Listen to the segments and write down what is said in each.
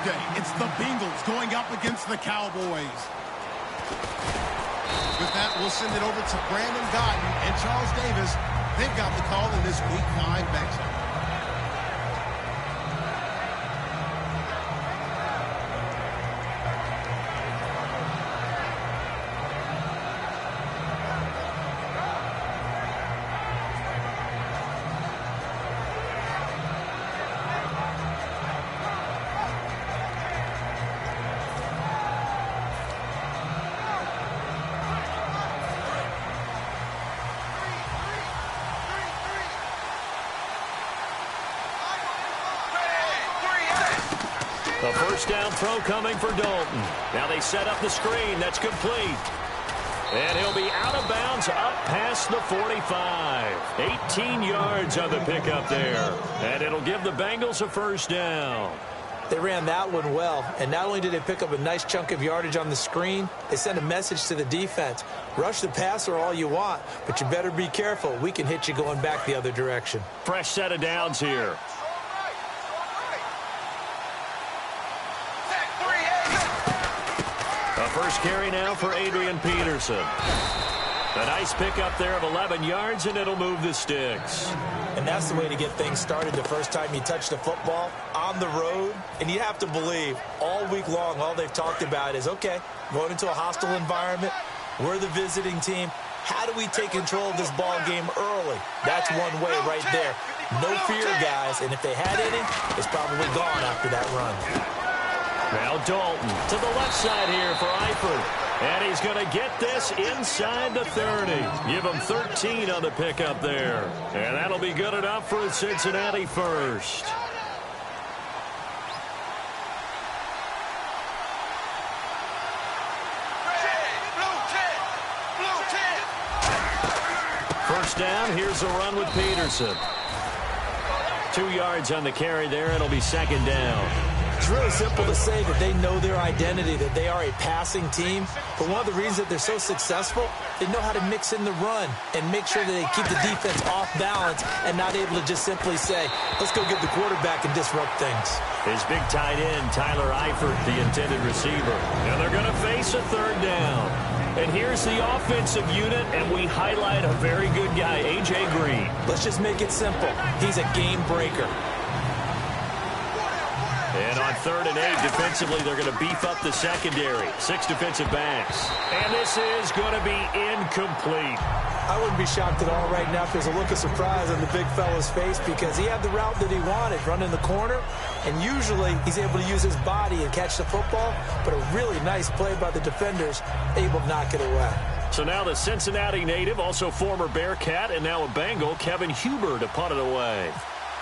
Thursday, it's the Bengals going up against the Cowboys. With that, we'll send it over to Brandon Gotton and Charles Davis. They've got the call in this Week 5 matchup. The first down throw coming for Dalton. Now they set up the screen. That's complete. And he'll be out of bounds up past the 45. 18 yards on the pickup there. And it'll give the Bengals a first down. They ran that one well, and not only did they pick up a nice chunk of yardage on the screen, they sent a message to the defense. Rush the passer all you want, but you better be careful. We can hit you going back the other direction. Fresh set of downs here. First carry now for Adrian Peterson. A nice pickup there of 11 yards, and it'll move the sticks. And that's the way to get things started the first time you touch the football on the road. And you have to believe all week long, all they've talked about is, okay, going into a hostile environment, we're the visiting team. How do we take control of this ball game early? That's one way right there. No fear, guys. And if they had any, it's probably gone after that run. Now Dalton to the left side here for Eifert. And he's going to get this inside the 30. Give him 13 on the pickup there. And that'll be good enough for a Cincinnati first. First down, here's a run with Peterson. 2 yards on the carry there, and it'll be second down. It's really simple to say that they know their identity, that they are a passing team. But one of the reasons that they're so successful, they know how to mix in the run and make sure that they keep the defense off balance and not able to just simply say, let's go get the quarterback and disrupt things. His big tight end, Tyler Eifert, the intended receiver. And they're going to face a third down. And here's the offensive unit, and we highlight a very good guy, A.J. Green. Let's just make it simple. He's a game breaker. And on 3rd and 8, defensively, they're going to beef up the secondary. 6 defensive backs. And this is going to be incomplete. I wouldn't be shocked at all right now if there's a look of surprise on the big fella's face because he had the route that he wanted, running the corner. And usually he's able to use his body and catch the football. But a really nice play by the defenders, able to knock it away. So now the Cincinnati native, also former Bearcat, and now a Bengal, Kevin Huber to punt it away.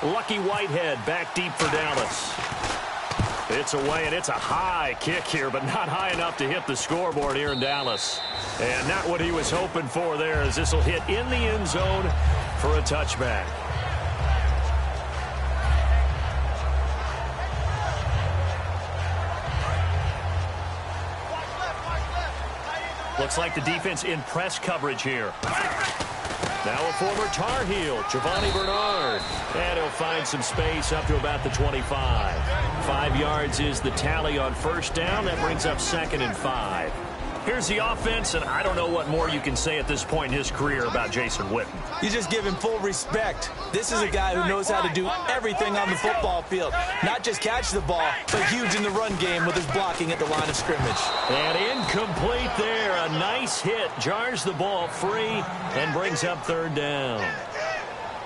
Lucky Whitehead back deep for Dallas. It's away, and it's a high kick here, but not high enough to hit the scoreboard here in Dallas. And not what he was hoping for there, as this will hit in the end zone for a touchback. Looks like the defense in press coverage here. Now a former Tar Heel, Giovanni Bernard. And he'll find some space up to about the 25. 5 yards is the tally on first down. That brings up 2nd and 5. Here's the offense, and I don't know what more you can say at this point in his career about Jason Witten. You just give him full respect. This is a guy who knows how to do everything on the football field. Not just catch the ball, but huge in the run game with his blocking at the line of scrimmage. And incomplete there. A nice hit. Jars the ball free and brings up 3rd down.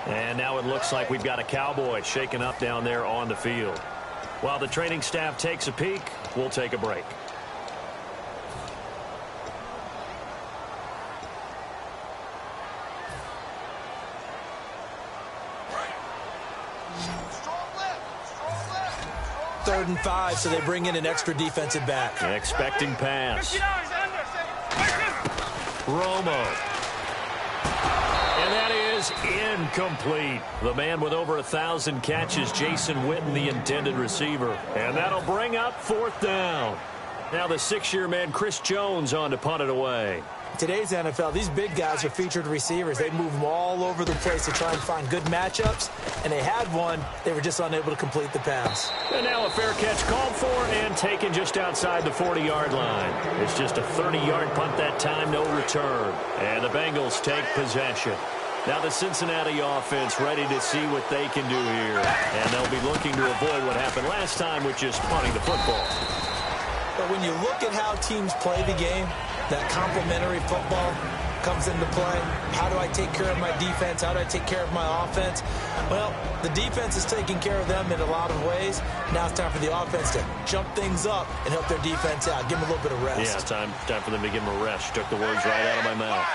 And now it looks like we've got a Cowboy shaken up down there on the field. While the training staff takes a peek, we'll take a break. Third and 5, so they bring in an extra defensive back. Expecting pass. Romo. And that is incomplete. The man with over 1,000 catches, Jason Witten, the intended receiver. And that'll bring up 4th down. Now the 6-year man, Chris Jones, on to punt it away. Today's NFL, these big guys are featured receivers. They move them all over the place to try and find good matchups, and they had one. They were just unable to complete the pass. And now a fair catch called for and taken just outside the 40-yard line. It's just a 30-yard punt that time, no return. And the Bengals take possession. Now the Cincinnati offense ready to see what they can do here. And they'll be looking to avoid what happened last time with just punting the football. But when you look at how teams play the game, that complementary football comes into play. How do I take care of my defense? How do I take care of my offense? Well, the defense is taking care of them in a lot of ways. Now it's time for the offense to jump things up and help their defense out. Give them a little bit of rest. Yeah, time for them to give them a rest. Took the words right out of my mouth.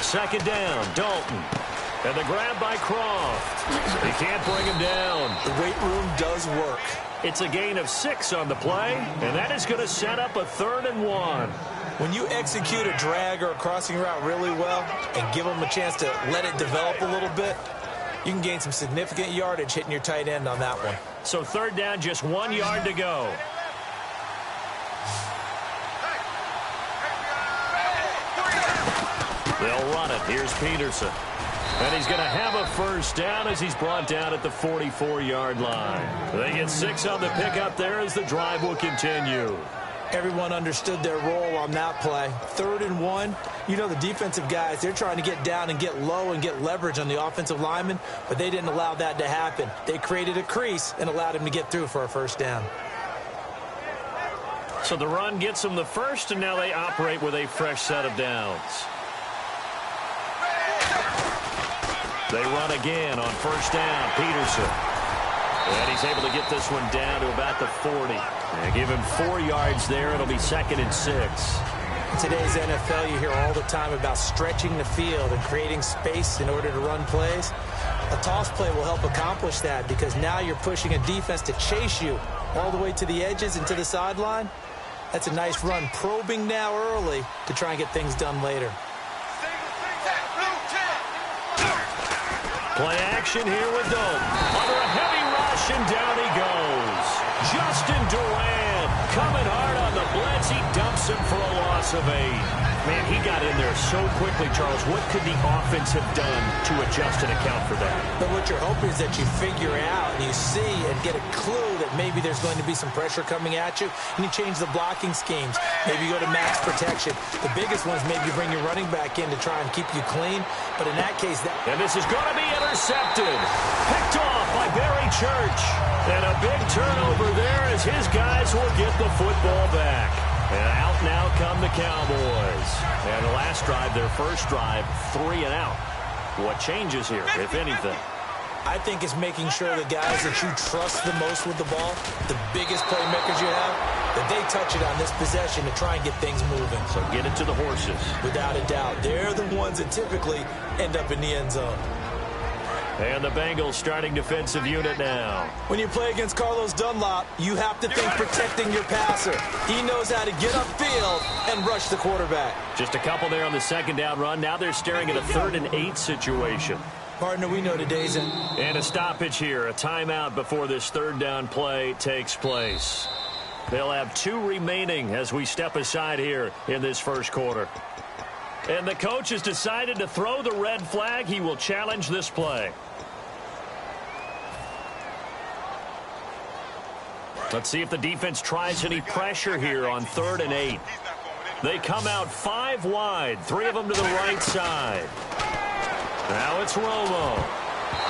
Second down, Dalton. And the grab by Croft. He can't bring him down. The weight room does work. It's a gain of 6 on the play, and that is going to set up a 3rd and 1. When you execute a drag or a crossing route really well and give them a chance to let it develop a little bit, you can gain some significant yardage hitting your tight end on that one. So 3rd down, just 1 yard to go. They'll run it. Here's Peterson. And he's going to have a first down as he's brought down at the 44-yard line. They get 6 on the pickup there as the drive will continue. Everyone understood their role on that play. 3rd and 1. You know the defensive guys, they're trying to get down and get low and get leverage on the offensive lineman, but they didn't allow that to happen. They created a crease and allowed him to get through for a first down. So the run gets them the first, and now they operate with a fresh set of downs. They run again on first down. Peterson. And he's able to get this one down to about the 40. And give him 4 yards there. It'll be 2nd and 6. In today's NFL, you hear all the time about stretching the field and creating space in order to run plays. A toss play will help accomplish that because now you're pushing a defense to chase you all the way to the edges and to the sideline. That's a nice run, probing now early to try and get things done later. Play action here with Dalton. Under a heavy rush, and down he goes. Justin Durant coming hard on the blitz. He dumps him for a loss of 8. Man, he got in there so quickly, Charles. What could the offense have done to adjust and account for that? But what you're hoping is that you figure out and you see and get a clue that maybe there's going to be some pressure coming at you, and you change the blocking schemes. Maybe you go to max protection. The biggest one is maybe you bring your running back in to try and keep you clean. But in that case, and this is going to be intercepted. Picked off by Barry Church. And a big turnover there as his guys will get the football back. And out now come the Cowboys. And the last drive, their first drive, 3 and out. What changes here, if anything? I think it's making sure the guys that you trust the most with the ball, the biggest playmakers you have, that they touch it on this possession to try and get things moving. So get it to the horses. Without a doubt. They're the ones that typically end up in the end zone. And the Bengals starting defensive unit now. When you play against Carlos Dunlop, you have to think protecting your passer. He knows how to get upfield and rush the quarterback. Just a couple there on the second down run. Now they're staring at a 3rd and 8 situation. Partner, we know today's in. And a stoppage here, a timeout before this 3rd down play takes place. They'll have 2 remaining as we step aside here in this first quarter. And the coach has decided to throw the red flag. He will challenge this play. Let's see if the defense tries any pressure here on 3rd and 8. They come out 5 wide, 3 of them to the right side. Now it's Romo.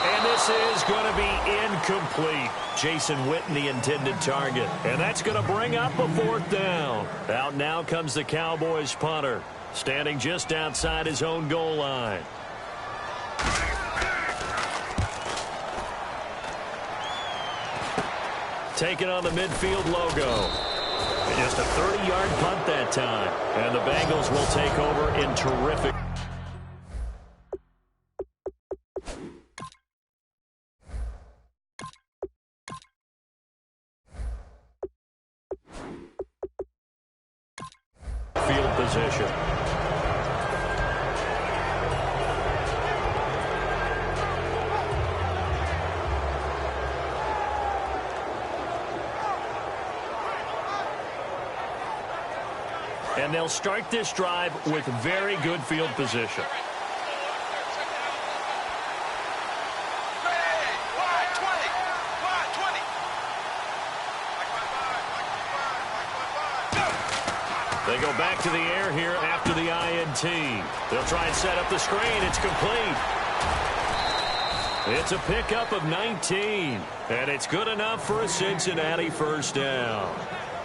And this is going to be incomplete. Jason Witten, the intended target. And that's going to bring up a 4th down. Out now comes the Cowboys punter, standing just outside his own goal line. Taking on the midfield logo. And just a 30-yard punt that time. And the Bengals will take over in terrific. Field position. And they'll start this drive with very good field position. They go back to the air here after the INT. They'll try and set up the screen. It's complete. It's a pickup of 19, and it's good enough for a Cincinnati first down.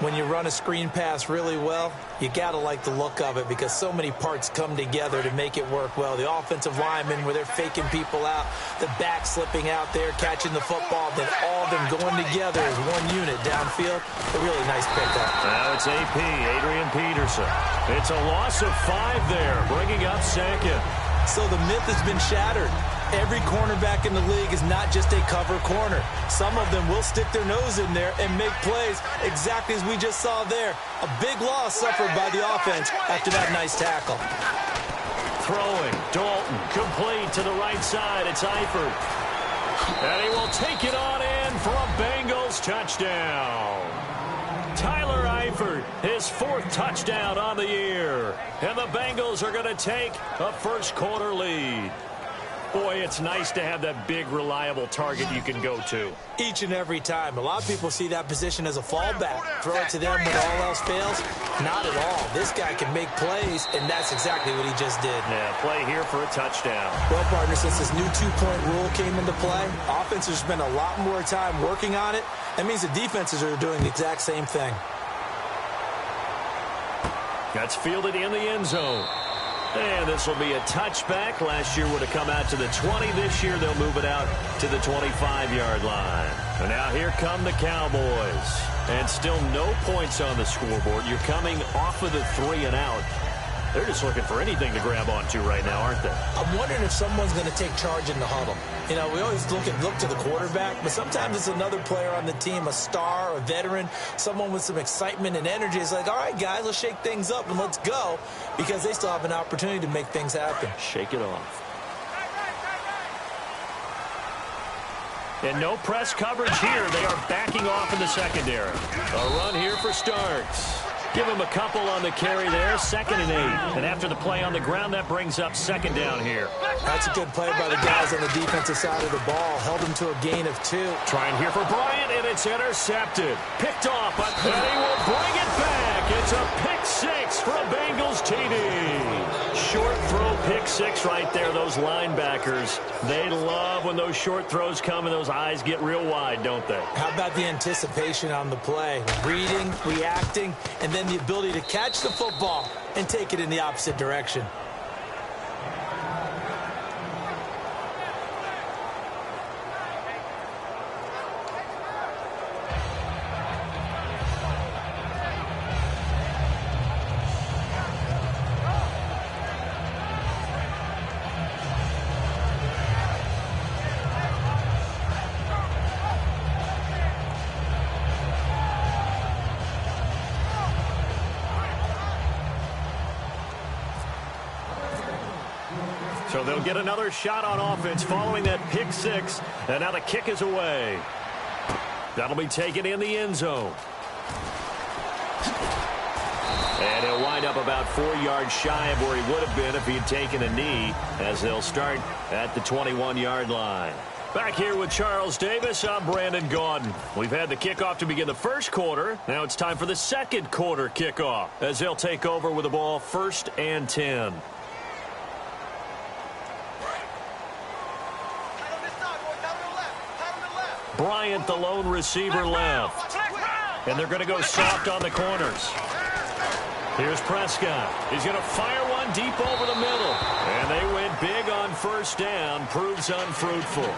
When you run a screen pass really well, you got to like the look of it because so many parts come together to make it work well. The offensive linemen, where they're faking people out, the back slipping out there, catching the football, then all of them going together as one unit downfield. A really nice pickup. Now it's AP, Adrian Peterson. It's a loss of 5 there, bringing up second. So the myth has been shattered. Every cornerback in the league is not just a cover corner. Some of them will stick their nose in there and make plays exactly as we just saw there. A big loss suffered by the offense after that nice tackle. Throwing, Dalton, complete to the right side. It's Eifert. And he will take it on in for a Bengals touchdown. Tyler Eifert, his 4th touchdown on the year. And the Bengals are going to take a first-quarter lead. Boy, it's nice to have that big, reliable target you can go to. Each and every time. A lot of people see that position as a fallback. Throw it to them when all else fails. Not at all. This guy can make plays, and that's exactly what he just did. Yeah, play here for a touchdown. Well, partner, since this new 2-point rule came into play, offenses spend a lot more time working on it. That means the defenses are doing the exact same thing. That's fielded in the end zone. And this will be a touchback. Last year would have come out to the 20. This year they'll move it out to the 25-yard line. And now here come the Cowboys. And still no points on the scoreboard. You're coming off of the 3 and out. They're just looking for anything to grab onto right now, aren't they? I'm wondering if someone's going to take charge in the huddle. You know, we always look to the quarterback, but sometimes it's another player on the team, a star, a veteran, someone with some excitement and energy. It's like, all right, guys, let's shake things up and let's go, because they still have an opportunity to make things happen. Shake it off. And no press coverage here. They are backing off in the secondary. A run here for Starks. Give him a couple on the carry there, 2nd and 8. And after the play on the ground, that brings up 2nd down here. That's a good play by the guys on the defensive side of the ball. Held him to a gain of 2. Trying here for Bryant, and it's intercepted. Picked off, but he will bring it back. It's a pick 6 for a Bengals TD. Short throw pick 6 right there. Those linebackers, they love when those short throws come and those eyes get real wide, don't they? How about the anticipation on the play? Reading, reacting, and then the ability to catch the football and take it in the opposite direction. So they'll get another shot on offense following that pick 6. And now the kick is away. That'll be taken in the end zone. And he'll wind up about 4 yards shy of where he would have been if he had taken a knee, as they'll start at the 21-yard line. Back here with Charles Davis, I'm Brandon Gaudin. We've had the kickoff to begin the first quarter. Now it's time for the second quarter kickoff, as they'll take over with the ball 1st and 10. Bryant, the lone receiver, left. And they're going to go soft on the corners. Here's Prescott. He's going to fire one deep over the middle. And they went big on 1st down. Proves unfruitful.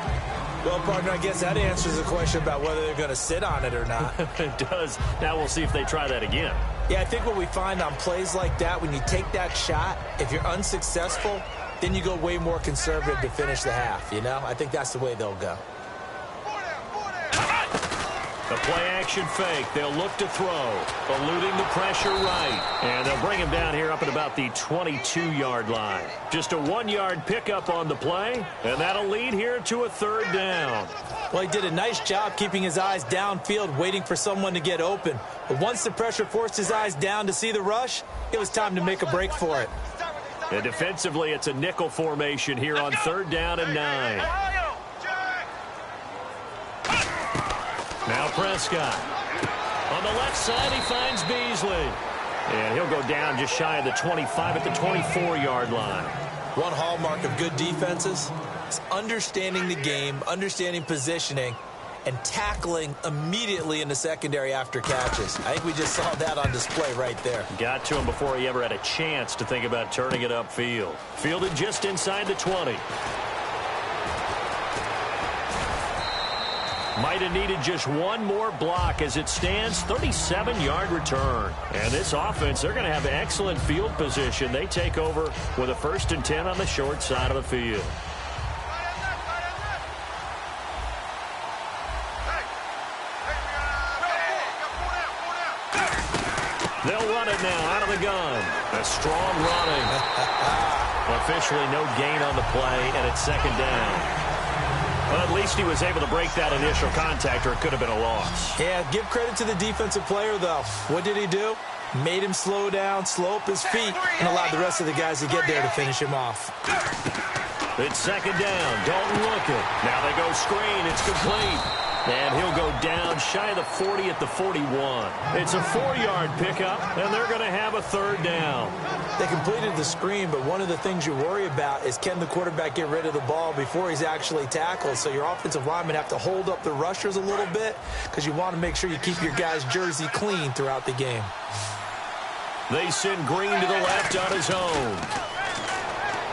Well, partner, I guess that answers the question about whether they're going to sit on it or not. It does. Now we'll see if they try that again. Yeah, I think what we find on plays like that, when you take that shot, if you're unsuccessful, then you go way more conservative to finish the half, you know? I think that's the way they'll go. The play-action fake. They'll look to throw. Eluding the pressure right. And they'll bring him down here up at about the 22-yard line. Just a 1-yard pickup on the play, and that'll lead here to a third down. Well, he did a nice job keeping his eyes downfield, waiting for someone to get open. But once the pressure forced his eyes down to see the rush, it was time to make a break for it. And defensively, it's a nickel formation here on third down and 9. Now Prescott. On the left side, he finds Beasley. And he'll go down just shy of the 25 at the 24-yard line. One hallmark of good defenses is understanding the game, understanding positioning, and tackling immediately in the secondary after catches. I think we just saw that on display right there. Got to him before he ever had a chance to think about turning it upfield. Fielded just inside the 20. Might have needed just one more block as it stands, 37-yard return. And this offense, they're going to have excellent field position. They take over with a 1st and 10 on the short side of the field. They'll run it now out of the gun. A strong running. Officially no gain on the play, and it's 2nd down. Well, at least he was able to break that initial contact, or it could have been a loss. Yeah, give credit to the defensive player, though. What did he do? Made him slow down, slow up his feet, and allowed the rest of the guys to get there to finish him off. It's 2nd down. Dalton looking. Now they go screen. It's complete. And he'll go down shy of the 40 at the 41. It's a 4-yard pickup, and they're going to have a 3rd down. They completed the screen, but one of the things you worry about is can the quarterback get rid of the ball before he's actually tackled? So your offensive linemen have to hold up the rushers a little bit because you want to make sure you keep your guy's jersey clean throughout the game. They send Green to the left on his own.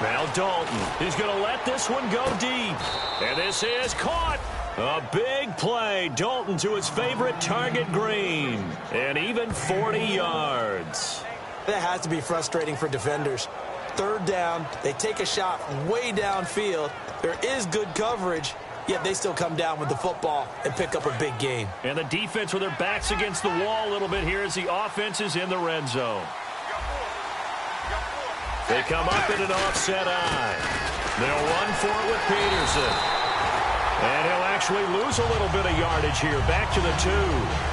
Now Dalton. He's going to let this one go deep. And this is caught. A big play. Dalton to his favorite target, Green. And even 40 yards. That has to be frustrating for defenders. 3rd down, they take a shot way downfield. There is good coverage, yet they still come down with the football and pick up a big gain. And the defense with their backs against the wall a little bit here as the offense is in the red zone. They come up in an offset eye. They'll run for it with Peterson. And he'll actually lose a little bit of yardage here. Back to the 2.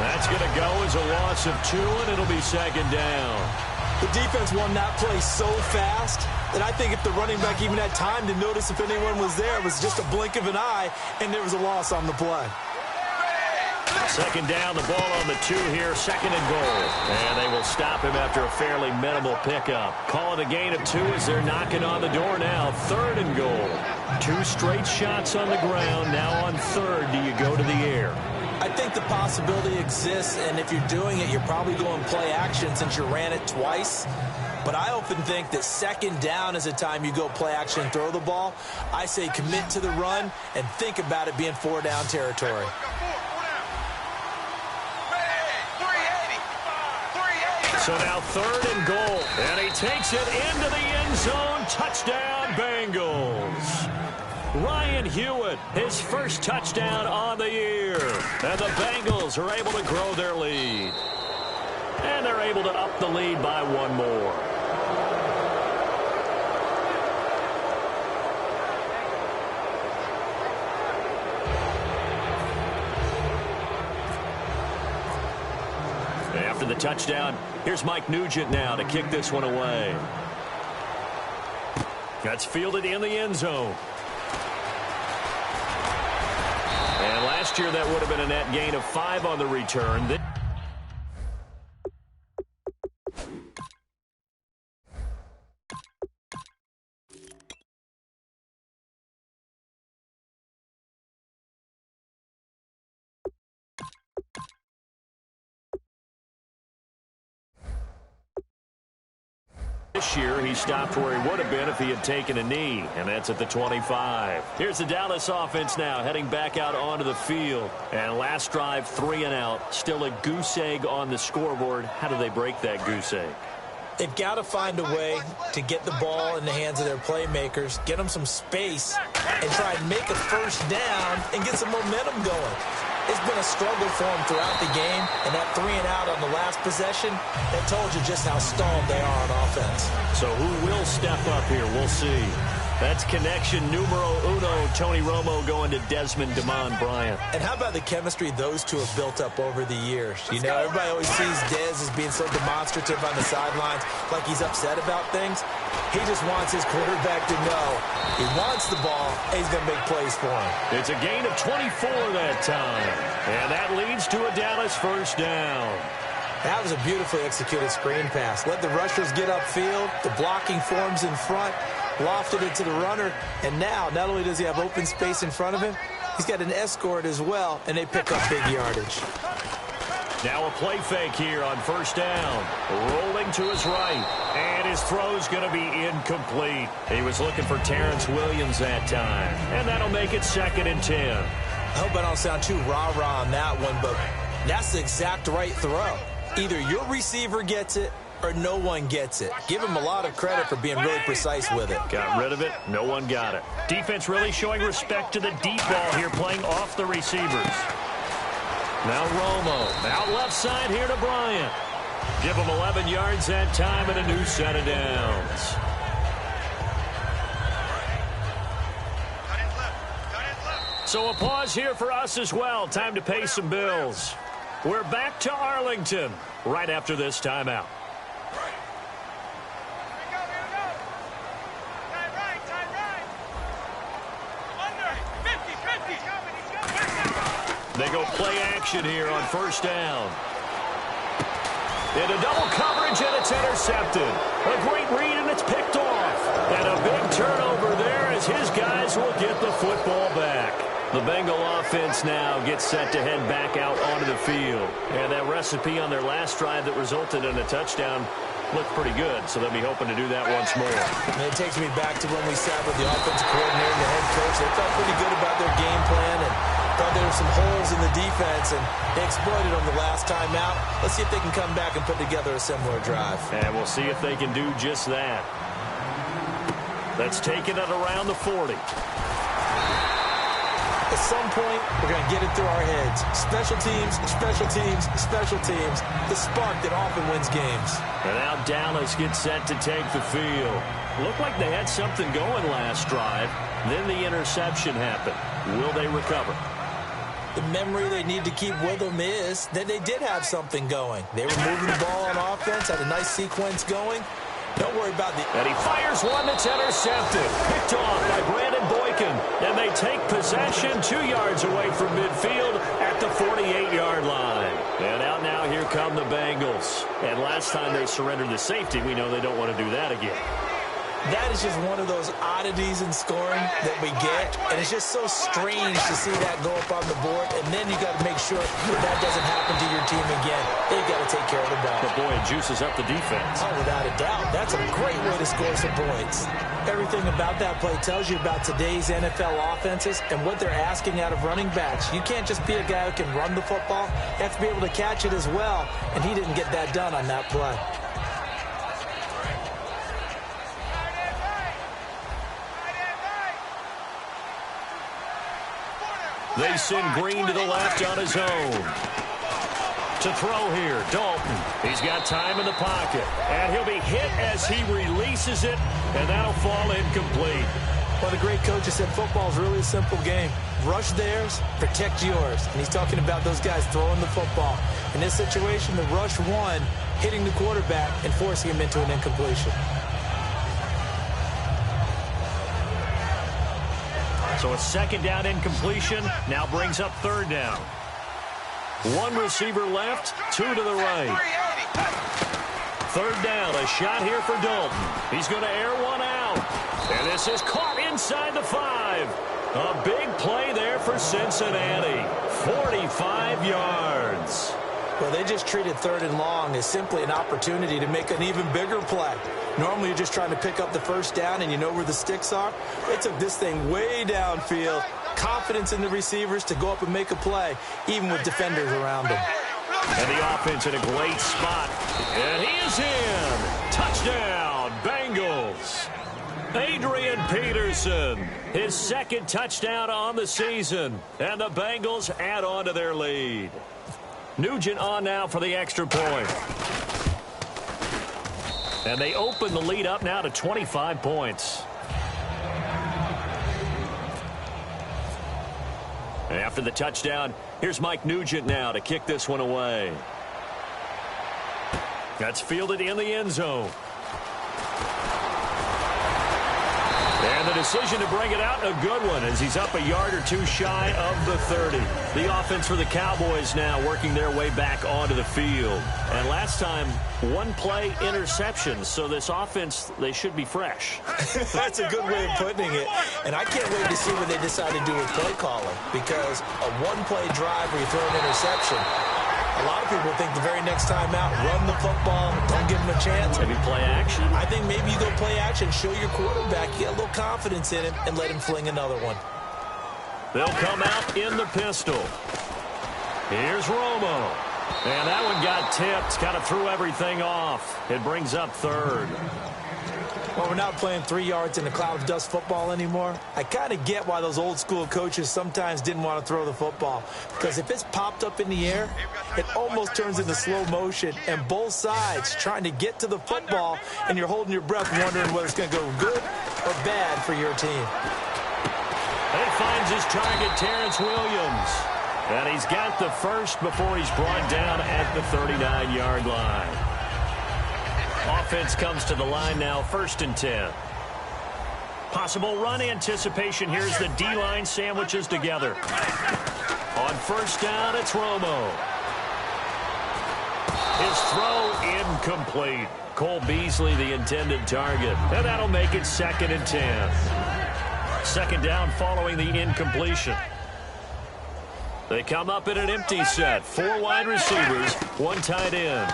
That's going to go as a loss of 2, and it'll be 2nd down. The defense won that play so fast that I think if the running back even had time to notice if anyone was there, it was just a blink of an eye, and there was a loss on the play. 2nd down, the ball on the 2 here, 2nd and goal. And they will stop him after a fairly minimal pickup. Call it a gain of 2 as they're knocking on the door now. 3rd and goal. 2 straight shots on the ground. Now on 3rd, do you go to the air? I think the possibility exists, and if you're doing it, you're probably going play action since you ran it twice. But I often think that 2nd down is a time you go play action and throw the ball. I say commit to the run and think about it being 4-down territory. So now 3rd and goal. And he takes it into the end zone. Touchdown, Bengals. Ryan Hewitt, his first touchdown on the year. And the Bengals are able to grow their lead. And they're able to up the lead by 1 more. After the touchdown, here's Mike Nugent now to kick this one away. That's fielded in the end zone. And last year that would have been a net gain of 5 on the return. This year, he stopped where he would have been if he had taken a knee, and that's at the 25. Here's the Dallas offense now, heading back out onto the field. And last drive, 3 and out. Still a goose egg on the scoreboard. How do they break that goose egg? They've got to find a way to get the ball in the hands of their playmakers, get them some space, and try and make a 1st down and get some momentum going. It's been a struggle for him throughout the game, and that 3-and-out on the last possession, that told you just how stalled they are on offense. So who will step up here? We'll see. That's connection numero uno, Tony Romo going to Desmond Damon Bryant. And how about the chemistry those two have built up over the years? You know, everybody always sees Dez as being so demonstrative on the sidelines, like he's upset about things. He just wants his quarterback to know he wants the ball, and he's going to make plays for him. It's a gain of 24 that time. And that leads to a Dallas first down. That was a beautifully executed screen pass. Let the rushers get upfield. The blocking forms in front. Lofted it to the runner. And now, not only does he have open space in front of him, he's got an escort as well, and they pick up big yardage. Now a play fake here on first down. Rolling to his right. And his throw's going to be incomplete. He was looking for Terrence Williams that time. And that'll make it 2nd and 10. I hope I don't sound too rah-rah on that one, but that's the exact right throw. Either your receiver gets it or no one gets it. Give him a lot of credit for being really precise with it. Got rid of it. No one got it. Defense really showing respect to the deep ball here, playing off the receivers. Now Romo. Out left side here to Bryant. Give him 11 yards that time and a new set of downs. So a pause here for us as well. Time to pay some bills. We're back to Arlington right after this timeout. They go play action here on first down. Into double coverage, and it's intercepted. A great read, and it's picked off. And a big turnover there as his guys will get the football back. The Bengal offense now gets set to head back out onto the field. And that recipe on their last drive that resulted in a touchdown looked pretty good, so they'll be hoping to do that once more. And it takes me back to when we sat with the offensive coordinator and the head coach. They felt pretty good about their game plan and thought there were some holes in the defense, and they exploited them the last time out. Let's see if they can come back and put together a similar drive. And we'll see if they can do just that. That's taken at around the 40. At some point, we're going to get it through our heads. Special teams, special teams, special teams. The spark that often wins games. And now Dallas gets set to take the field. Looked like they had something going last drive. Then the interception happened. Will they recover? The memory they need to keep with them is that they did have something going. They were moving the ball on offense, had a nice sequence going. Don't worry about the... And he fires one that's intercepted. Picked off by Brandon Boykin. And they take possession 2 yards away from midfield at the 48-yard line. And out now, here come the Bengals. And last time they surrendered the safety, we know they don't want to do that again. That is just one of those oddities in scoring that we get, and it's just so strange to see that go up on the board, and then you got to make sure that doesn't happen to your team again. They've got to take care of the ball. But boy, it juices up the defense. Oh, without a doubt. That's a great way to score some points. Everything about that play tells you about today's NFL offenses and what they're asking out of running backs. You can't just be a guy who can run the football. You have to be able to catch it as well, and he didn't get that done on that play. They send Green to the left on his own. To throw here, Dalton. He's got time in the pocket. And he'll be hit as he releases it, and that'll fall incomplete. Well, the great coach has said football is really a simple game. Rush theirs, protect yours. And he's talking about those guys throwing the football. In this situation, the rush one, hitting the quarterback and forcing him into an incompletion. So a second down incompletion now brings up third down. One receiver left, two to the right. Third down, a shot here for Dalton. He's going to air one out. And this is caught inside the 5. A big play there for Cincinnati. 45 yards. Well, they just treated third and long as simply an opportunity to make an even bigger play. Normally, you're just trying to pick up the first down, and you know where the sticks are. They took this thing way downfield. Confidence in the receivers to go up and make a play, even with defenders around them. And the offense in a great spot. And he is in. Touchdown, Bengals. Adrian Peterson, his second touchdown on the season, and the Bengals add on to their lead. Nugent on now for the extra point. And they open the lead up now to 25 points. After the touchdown, here's Mike Nugent now to kick this one away. That's fielded in the end zone. And the decision to bring it out, a good one, as he's up a yard or two shy of the 30. The offense for the Cowboys now working their way back onto the field. And last time, one-play interception, so this offense, they should be fresh. That's a good way of putting it. And I can't wait to see what they decide to do with play calling, because a one-play drive where you throw an interception, a lot of people think the very next time out, run the football, don't give him a chance. Maybe play action? I think maybe you go play action, show your quarterback, you get a little confidence in him, and let him fling another one. They'll come out in the pistol. Here's Romo. And that one got tipped, kind of threw everything off. It brings up third. Well, we're not playing 3 yards in a cloud of dust football anymore. I kind of get why those old school coaches sometimes didn't want to throw the football. Because if it's popped up in the air, it almost turns into slow motion. And both sides trying to get to the football, and you're holding your breath wondering whether it's going to go good or bad for your team. And he finds his target, Terrence Williams. And he's got the first before he's brought down at the 39-yard line. Offense comes to the line now, 1st and 10. Possible run anticipation. Here's the D-line sandwiches together. On 1st down, it's Romo. His throw incomplete. Cole Beasley, the intended target. And that'll make it 2nd and 10. 2nd down following the incompletion. They come up in an empty set. 4 wide receivers, 1 tight end.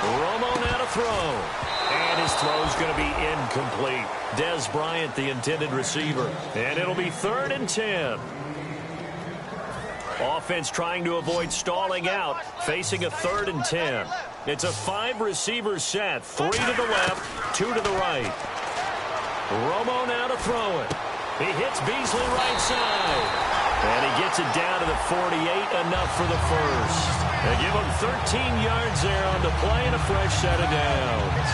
Romo now to throw. And his throw's going to be incomplete. Dez Bryant, the intended receiver. And it'll be 3rd and 10. Offense trying to avoid stalling out, facing a 3rd and 10. It's a 5-receiver set. 3 to the left, 2 to the right. Romo now to throw it. He hits Beasley right side. And he gets it down to the 48, enough for the first. They give him 13 yards there on the play and a fresh set of downs.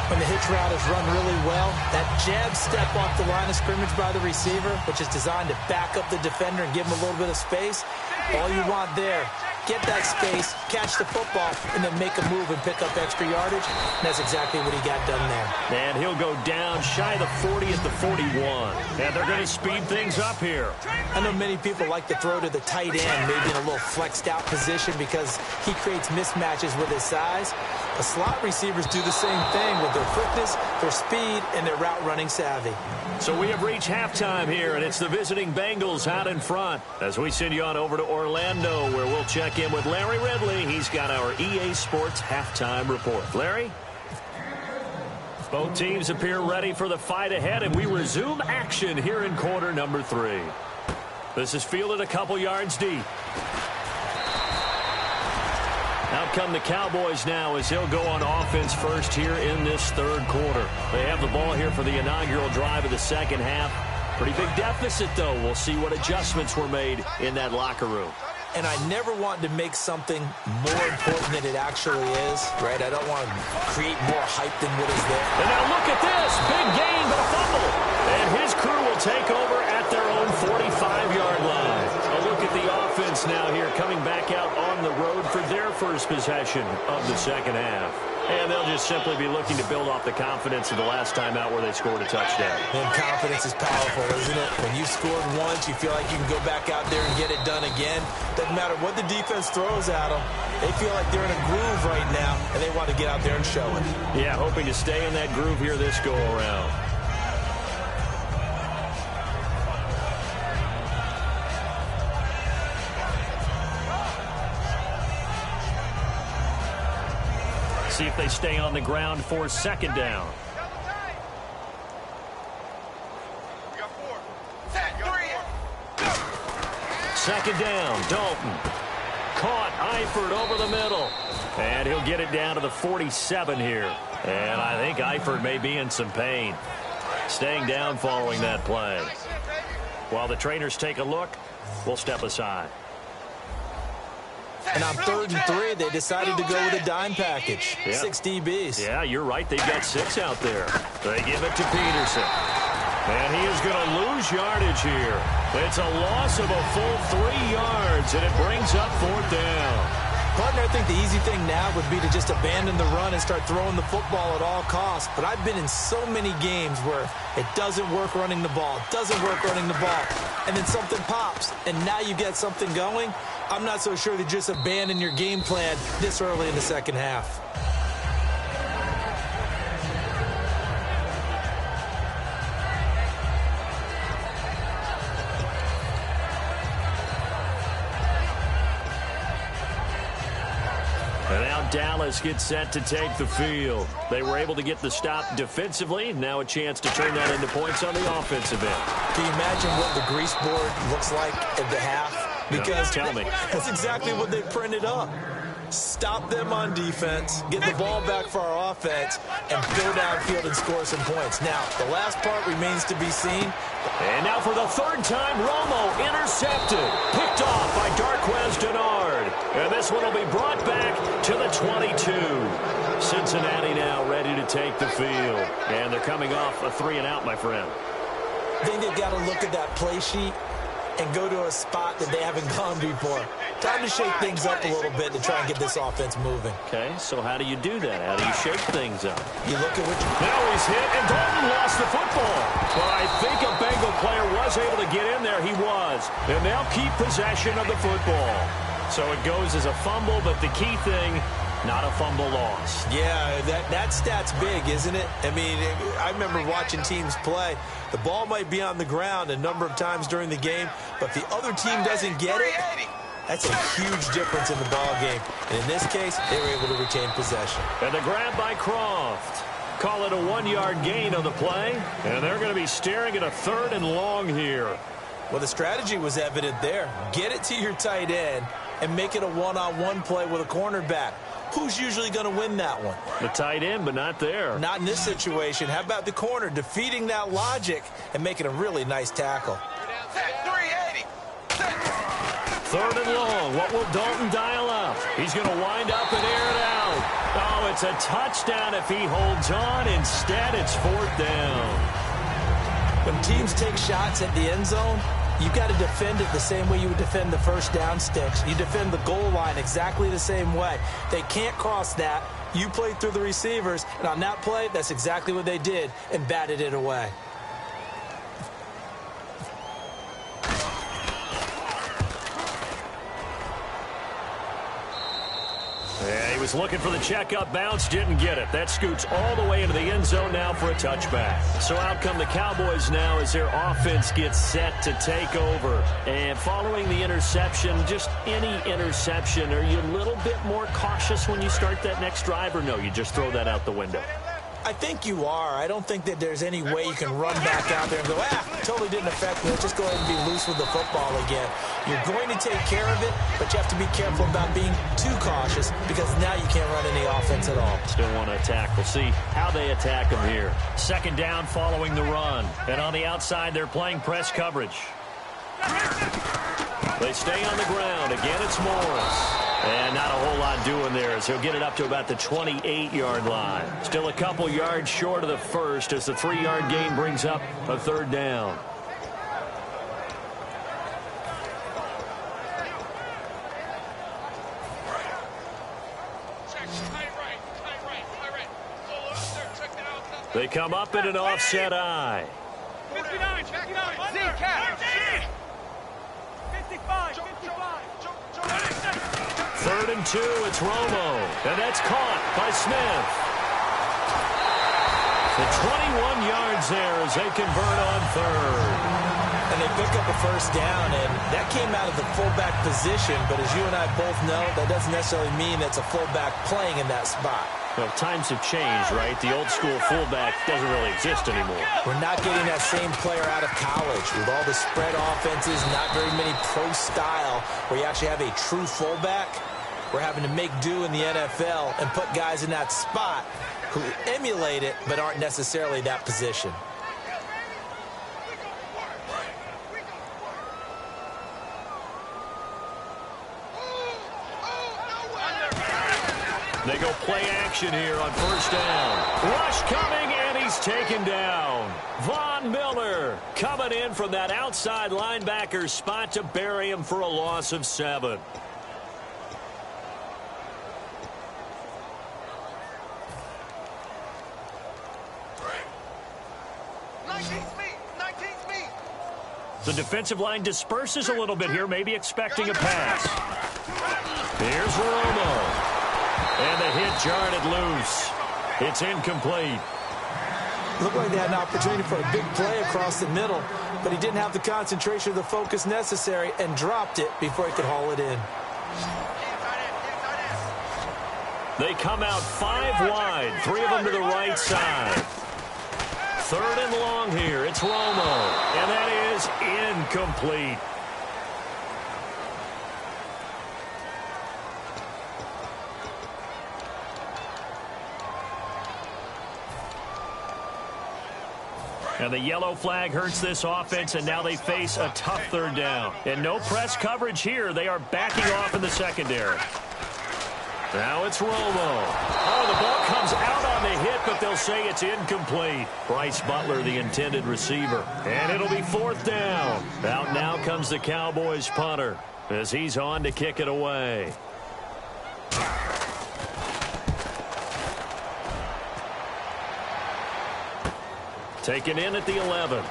When the hitch route is run really well, that jab step off the line of scrimmage by the receiver, which is designed to back up the defender and give him a little bit of space, all you want there, get that space, catch the football, and then make a move and pick up extra yardage. And that's exactly what he got done there. And he'll go down shy of the 40 at the 41. And they're going to speed things up here. I know many people like to throw to the tight end, maybe in a little flexed out position because he creates mismatches with his size. The slot receivers do the same thing with their quickness, their speed, and their route running savvy. So we have reached halftime here, and it's the visiting Bengals out in front as we send you on over to Orlando, where we'll check in with Larry Ridley. He's got our EA Sports halftime report. Larry? Both teams appear ready for the fight ahead, and we resume action here in quarter number 3. This is fielded a couple yards deep. Out come the Cowboys now as they'll go on offense first here in this 3rd quarter. They have the ball here for the inaugural drive of the 2nd half. Pretty big deficit, though. We'll see what adjustments were made in that locker room. And I never want to make something more important than it actually is, right? I don't want to create more hype than what is there. And now look at this. Big gain, but a fumble. And his crew will take over at their own 45-yard line. A look at the offense now here, coming back out on the road for their first possession of the 2nd half. And they'll just simply be looking to build off the confidence of the last time out where they scored a touchdown. And confidence is powerful, isn't it? When you've scored once, you feel like you can go back out there and get it done again. Doesn't matter what the defense throws at them. They feel like they're in a groove right now, and they want to get out there and show it. Yeah, hoping to stay in that groove here this go-around. See if they stay on the ground for 2nd down. Second down, Dalton. Caught, Eifert over the middle. And he'll get it down to the 47 here. And I think Eifert may be in some pain. Staying down following that play. While the trainers take a look, we'll step aside. And on 3rd and 3, they decided to go with a dime package. Yeah. 6 DBs. Yeah, you're right. They've got 6 out there. They give it to Peterson. And he is going to lose yardage here. It's a loss of a full 3 yards, and it brings up 4th down. Partner, I think the easy thing now would be to just abandon the run and start throwing the football at all costs. But I've been in so many games where it doesn't work running the ball, and then something pops, and now you get something going. I'm not so sure that just abandon your game plan this early in the second half. And now Dallas gets set to take the field. They were able to get the stop defensively. Now a chance to turn that into points on the offensive end. Can you imagine what the grease board looks like at the half? Because tell me. That's exactly what they printed up. Stop them on defense, get the ball back for our offense, and go downfield and score some points. Now, the last part remains to be seen. And now for the 3rd time, Romo intercepted. Picked off by Darquez Denard. And this one will be brought back to the 22. Cincinnati now ready to take the field. And they're coming off a 3-and-out, my friend. I think they've got to look at that play sheet and go to a spot that they haven't gone before. Time to shake things up a little bit to try and get this offense moving. Okay, so how do you do that? How do you shake things up? You look at what you... Now he's hit, and Dalton lost the football. Well, I think a Bengal player was able to get in there. He was. And they'll keep possession of the football. So it goes as a fumble, but the key thing, not a fumble loss. Yeah, that stat's big, isn't it? I mean, I remember watching teams play. The ball might be on the ground a number of times during the game, but if the other team doesn't get it, that's a huge difference in the ball game. And in this case, they were able to retain possession. And the grab by Croft. Call it a 1-yard gain on the play, and they're going to be staring at a 3rd and long here. Well, the strategy was evident there. Get it to your tight end and make it a one-on-one play with a cornerback. Who's usually going to win that one? The tight end, but not there. Not in this situation. How about the corner defeating that logic and making a really nice tackle? 3rd and long. What will Dalton dial up? He's going to wind up and air it out. Oh, it's a touchdown if he holds on. Instead, it's 4th down. When teams take shots at the end zone, you've got to defend it the same way you would defend the first down sticks. You defend the goal line exactly the same way. They can't cross that. You played through the receivers, and on that play, that's exactly what they did and batted it away. Yeah, he was looking for the checkup bounce, didn't get it. That scoots all the way into the end zone now for a touchback. So out come the Cowboys now as their offense gets set to take over. And following the interception, just any interception, are you a little bit more cautious when you start that next drive, or no, you just throw that out the window? I think you are. I don't think that there's any way you can run back out there and go, totally didn't affect me. Let's just go ahead and be loose with the football again. You're going to take care of it, but you have to be careful about being too cautious because now you can't run any offense at all. Still want to attack. We'll see how they attack them here. 2nd down following the run. And on the outside, they're playing press coverage. They stay on the ground. Again, it's Morris. And not a whole lot doing there as he'll get it up to about the 28-yard line. Still a couple yards short of the first as the 3-yard gain brings up a 3rd down. They come up in an offset eye. 59, 3rd and 2, it's Romo. And that's caught by Smith. The 21 yards there as they convert on 3rd. And they pick up a first down, and that came out of the fullback position. But as you and I both know, that doesn't necessarily mean that's a fullback playing in that spot. Well, times have changed, right? The old school fullback doesn't really exist anymore. We're not getting that same player out of college with all the spread offenses, not very many pro style where you actually have a true fullback. We're having to make do in the NFL and put guys in that spot who emulate it but aren't necessarily that position. They go play action here on first down. Rush coming, and he's taken down. Von Miller coming in from that outside linebacker spot to bury him for a loss of 7. The defensive line disperses a little bit here, maybe expecting a pass. Here's Romo. And the hit jarred it loose. It's incomplete. Looked like they had an opportunity for a big play across the middle, but he didn't have the concentration or the focus necessary and dropped it before he could haul it in. They come out 5 wide, 3 of them to the right side. 3rd and long here. It's Romo, and that is incomplete. And the yellow flag hurts this offense, and now they face a tough 3rd down. And no press coverage here. They are backing off in the secondary. Now it's Romo. Oh, the ball comes out on the hit, but they'll say it's incomplete. Bryce Butler, the intended receiver. And it'll be 4th down. Out now comes the Cowboys punter as he's on to kick it away. Taken in at the 11.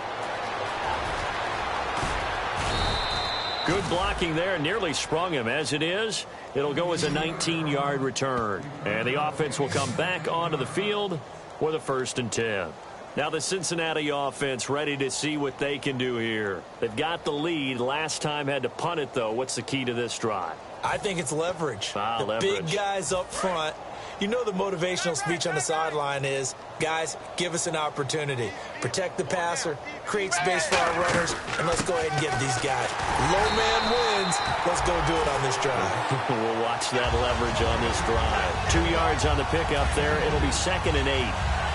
Good blocking there, nearly sprung him. As it is, it'll go as a 19-yard return. And the offense will come back onto the field with a 1st and 10. Now the Cincinnati offense ready to see what they can do here. They've got the lead. Last time had to punt it, though. What's the key to this drive? I think it's leverage. Leverage. Big guys up front. You know the motivational speech on the sideline is, guys, give us an opportunity. Protect the passer, create space for our runners, and let's go ahead and get these guys. Low man wins. Let's go do it on this drive. We'll watch that leverage on this drive. 2 yards on the pickup there. It'll be 2nd and 8.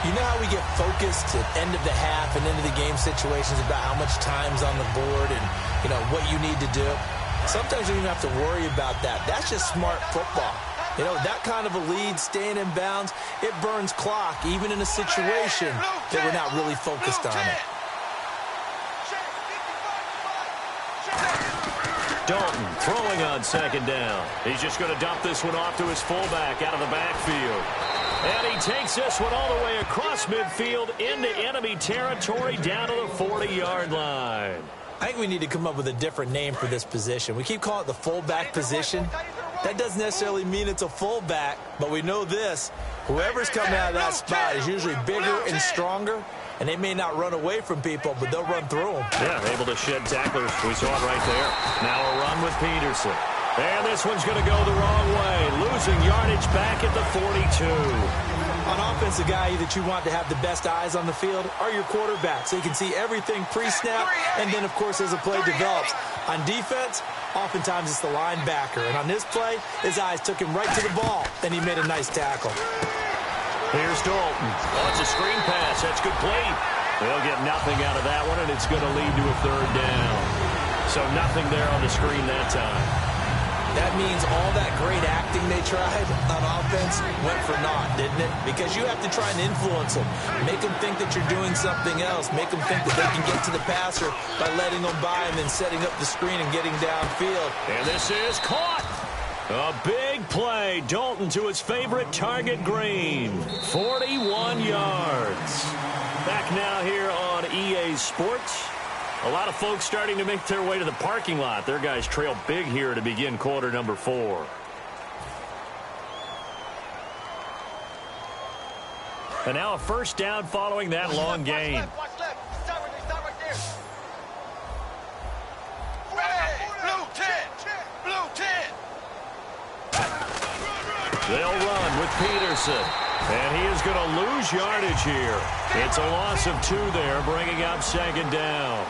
You know how we get focused at end of the half and into the game situations about how much time's on the board and, you know, what you need to do? Sometimes you don't even have to worry about that. That's just smart football. You know, that kind of a lead, staying in bounds, it burns clock, even in a situation that we're not really focused on it. Dalton throwing on 2nd down. He's just going to dump this one off to his fullback out of the backfield. And he takes this one all the way across midfield into enemy territory down to the 40-yard line. I think we need to come up with a different name for this position. We keep calling it the fullback position. That doesn't necessarily mean it's a fullback, but we know this. Whoever's coming out of that spot is usually bigger and stronger, and they may not run away from people, but they'll run through them. Yeah, able to shed tacklers. We saw it right there. Now a run with Peterson. And this one's going to go the wrong way, losing yardage back at the 42. On offense, the guy that you want to have the best eyes on the field are your quarterbacks, so you can see everything pre-snap, and then, of course, as the play develops. On defense, oftentimes it's the linebacker. And on this play, his eyes took him right to the ball, and he made a nice tackle. Here's Dalton. Oh, it's a screen pass. That's complete. They'll get nothing out of that one, and it's going to lead to a 3rd down. So nothing there on the screen that time. That means all that great acting they tried on offense went for naught, didn't it? Because you have to try and influence them. Make them think that you're doing something else. Make them think that they can get to the passer by letting them by and then setting up the screen and getting downfield. And this is caught. A big play. Dalton to his favorite target, Green. 41 yards. Back now here on EA Sports. A lot of folks starting to make their way to the parking lot. Their guys trail big here to begin quarter number 4. And now a 1st down following that long gain. Watch left. Stop right there. Blue 10. Blue 10. They'll run with Peterson. And he is going to lose yardage here. It's a loss of 2 there, bringing up 2nd down.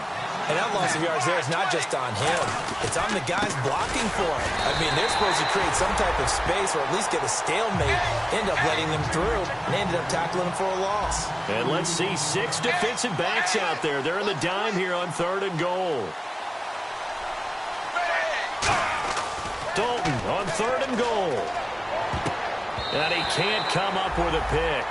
And that loss of yards there is not just on him. It's on the guys blocking for him. I mean, they're supposed to create some type of space or at least get a stalemate, end up letting them through, and ended up tackling them for a loss. And let's see 6 defensive backs out there. They're in the dime here on 3rd and goal. Dalton on 3rd and goal. And he can't come up with a pick.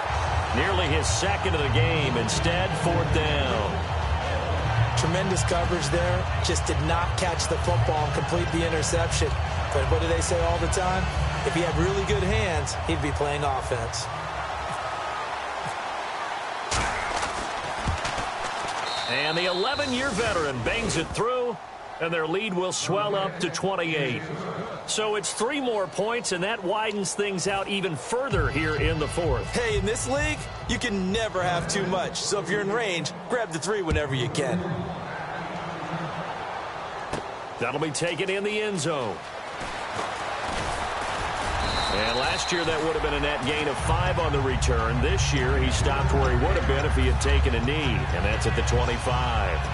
Nearly his second of the game. Instead, 4th down. Tremendous coverage there. Just did not catch the football and complete the interception. But what do they say all the time? If he had really good hands, he'd be playing offense. And the 11-year veteran bangs it through, and their lead will swell up to 28. So it's 3 more points, and that widens things out even further here in the 4th. Hey, in this league, you can never have too much. So if you're in range, grab the 3 whenever you can. That'll be taken in the end zone. And last year, that would have been a net gain of 5 on the return. This year, he stopped where he would have been if he had taken a knee, and that's at the 25.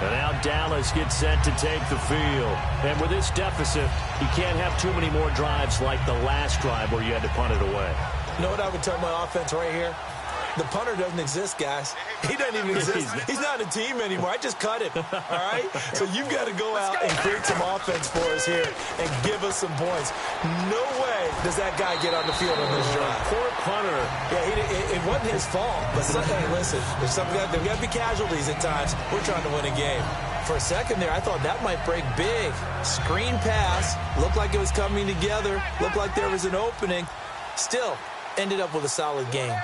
And now Dallas gets set to take the field. And with this deficit, you can't have too many more drives like the last drive where you had to punt it away. You know what I would tell my offense right here? The punter doesn't exist, guys. He doesn't even exist. He's not a team anymore. I just cut him, all right? So you've got to go out and create some offense for us here and give us some points. No way does that guy get on the field on this drive. Poor punter. Yeah, it wasn't his fault. But hey, listen, there's got to be casualties at times. We're trying to win a game. For a second there, I thought that might break big. Screen pass. Looked like it was coming together. Looked like there was an opening. Still, ended up with a solid game.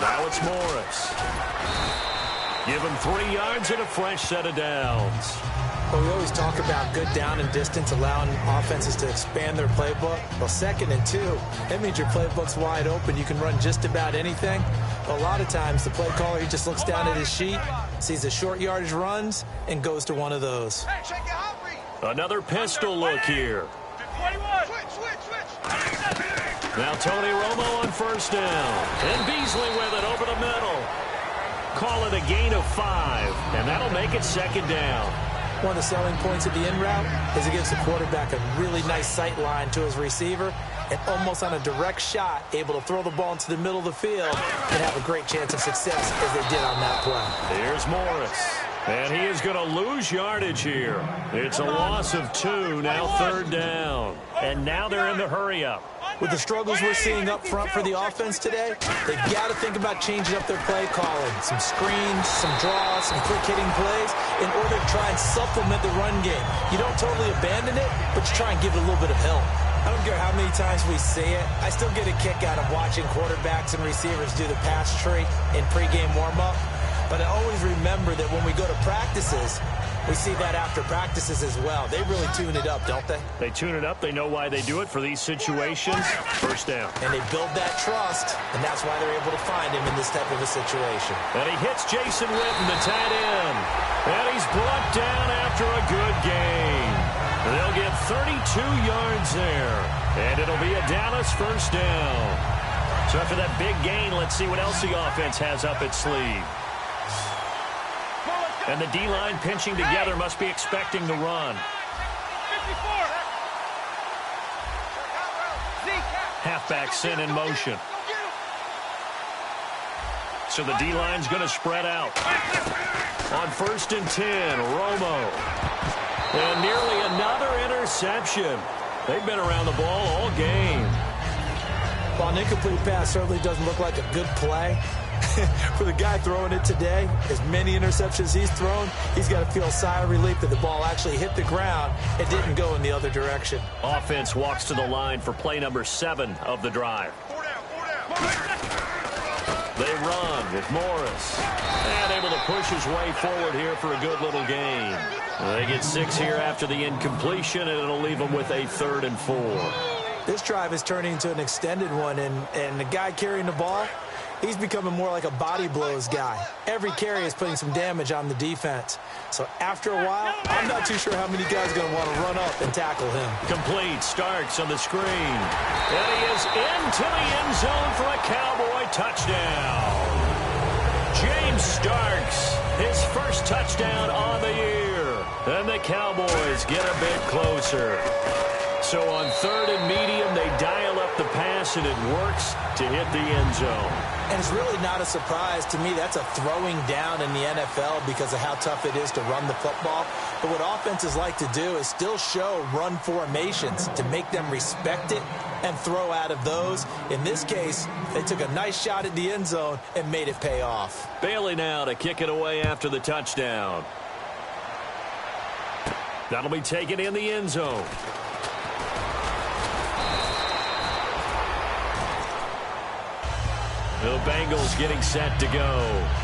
Now it's Morris. Give him 3 yards and a fresh set of downs. Well, we always talk about good down and distance, allowing offenses to expand their playbook. Well, 2nd and 2, that means your playbook's wide open. You can run just about anything. But a lot of times, the play caller, he just looks down at his sheet, sees the short yardage runs, and goes to one of those. Another pistol look here. Now Tony Romo on 1st down. And Beasley with it over the middle. Call it a gain of 5, and that'll make it 2nd down. One of the selling points of the in route is it gives the quarterback a really nice sight line to his receiver and almost on a direct shot able to throw the ball into the middle of the field and have a great chance of success as they did on that play. Here's Morris. And he is going to lose yardage here. It's a loss of 2, now 3rd down. And now they're in the hurry-up. With the struggles we're seeing up front for the offense today, they've got to think about changing up their play calling. Some screens, some draws, some quick-hitting plays in order to try and supplement the run game. You don't totally abandon it, but you try and give it a little bit of help. I don't care how many times we see it. I still get a kick out of watching quarterbacks and receivers do the pass tree in pregame warm-up. But I always remember that when we go to practices, we see that after practices as well. They really tune it up, don't they? They tune it up. They know why they do it for these situations. 1st down. And they build that trust, and that's why they're able to find him in this type of a situation. And he hits Jason Witten, the tight end. And he's brought down after a good gain. They'll get 32 yards there. And it'll be a Dallas 1st down. So after that big gain, let's see what else the offense has up its sleeve. And the D-line pinching together must be expecting the run. Halfback sent in motion. So the D-line's going to spread out. On 1st and 10, Romo. And nearly another interception. They've been around the ball all game. While an incomplete pass certainly doesn't look like a good play, for the guy throwing it today, as many interceptions he's thrown, he's got to feel a sigh of relief that the ball actually hit the ground and didn't go in the other direction. Offense walks to the line for play number 7 of the drive. They run with Morris. And able to push his way forward here for a good little gain. They get 6 here after the incompletion, and it'll leave them with a 3rd and 4. This drive is turning into an extended one, and the guy carrying the ball, he's becoming more like a body blows guy. Every carry is putting some damage on the defense. So after a while, I'm not too sure how many guys are going to want to run up and tackle him. Complete. Starks on the screen. And he is into the end zone for a Cowboy touchdown. James Starks, his first touchdown on the year. And the Cowboys get a bit closer. So on 3rd and medium, they dial up the pass, and it works to hit the end zone. And it's really not a surprise to me. That's a throwing down in the NFL because of how tough it is to run the football. But what offenses like to do is still show run formations to make them respect it and throw out of those. In this case, they took a nice shot at the end zone and made it pay off. Bailey now to kick it away after the touchdown. That'll be taken in the end zone. The Bengals getting set to go.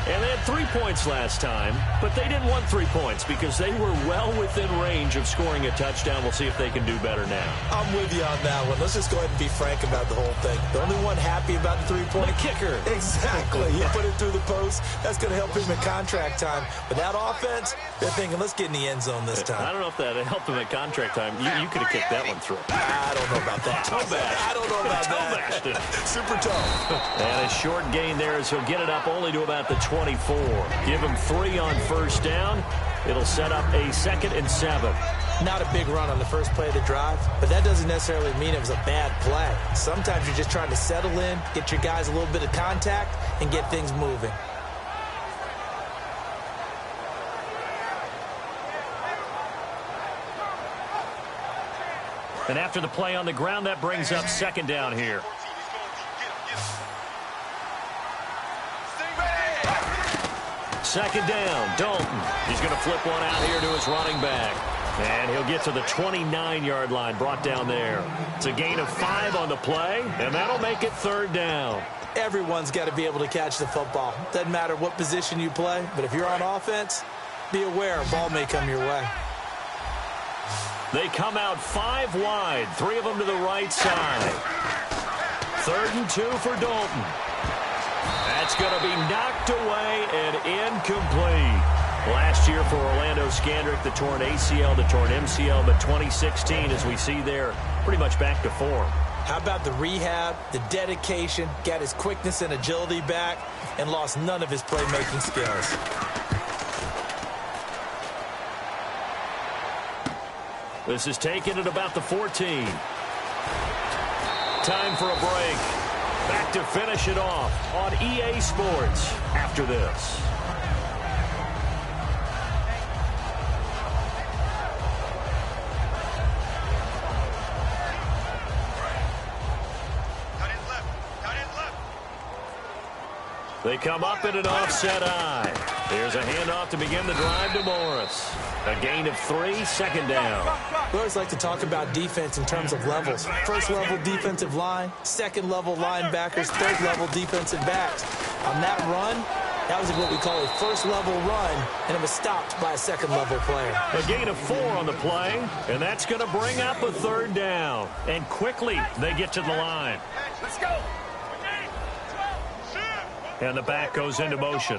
And they had 3 points last time, but they didn't want 3 points because they were well within range of scoring a touchdown. We'll see if they can do better now. I'm with you on that one. Let's just go ahead and be frank about the whole thing. The only one happy about the three-point kicker. Exactly. You put it through the post. That's going to help him in contract time. But that offense, they're thinking, let's get in the end zone this time. I don't know if that helped him at contract time. You could have kicked that one through. I don't know about that. I don't know about that. Super tough. And a short gain there as he'll get it up only to about the 24. Give him 3 on first down. It'll set up a 2nd and 7. Not a big run on the first play of the drive, but that doesn't necessarily mean it was a bad play. Sometimes you're just trying to settle in, get your guys a little bit of contact, and get things moving. And after the play on the ground, that brings up 2nd down here. Second down, Dalton. He's going to flip one out here to his running back. And he'll get to the 29-yard line, brought down there. It's a gain of 5 on the play, and that'll make it 3rd down. Everyone's got to be able to catch the football. Doesn't matter what position you play, but if you're on offense, be aware a ball may come your way. They come out 5 wide, 3 of them to the right side. 3rd and 2 for Dalton. That's going to be knocked away and incomplete. Last year for Orlando Scandrick, the torn ACL, the torn MCL, but 2016, as we see there, pretty much back to form. How about the rehab, the dedication, got his quickness and agility back, and lost none of his playmaking skills. This is taken at about the 14. Time for a break. Back to finish it off on EA Sports after this. They come up in an offset eye. Here's a handoff to begin the drive to Morris. A gain of 3, 2nd down. We always like to talk about defense in terms of levels. First level defensive line, second level linebackers, third level defensive backs. On that run, that was what we call a first level run, and it was stopped by a second level player. A gain of 4 on the play, and that's going to bring up a 3rd down. And quickly, they get to the line. Let's go. And the back goes into motion.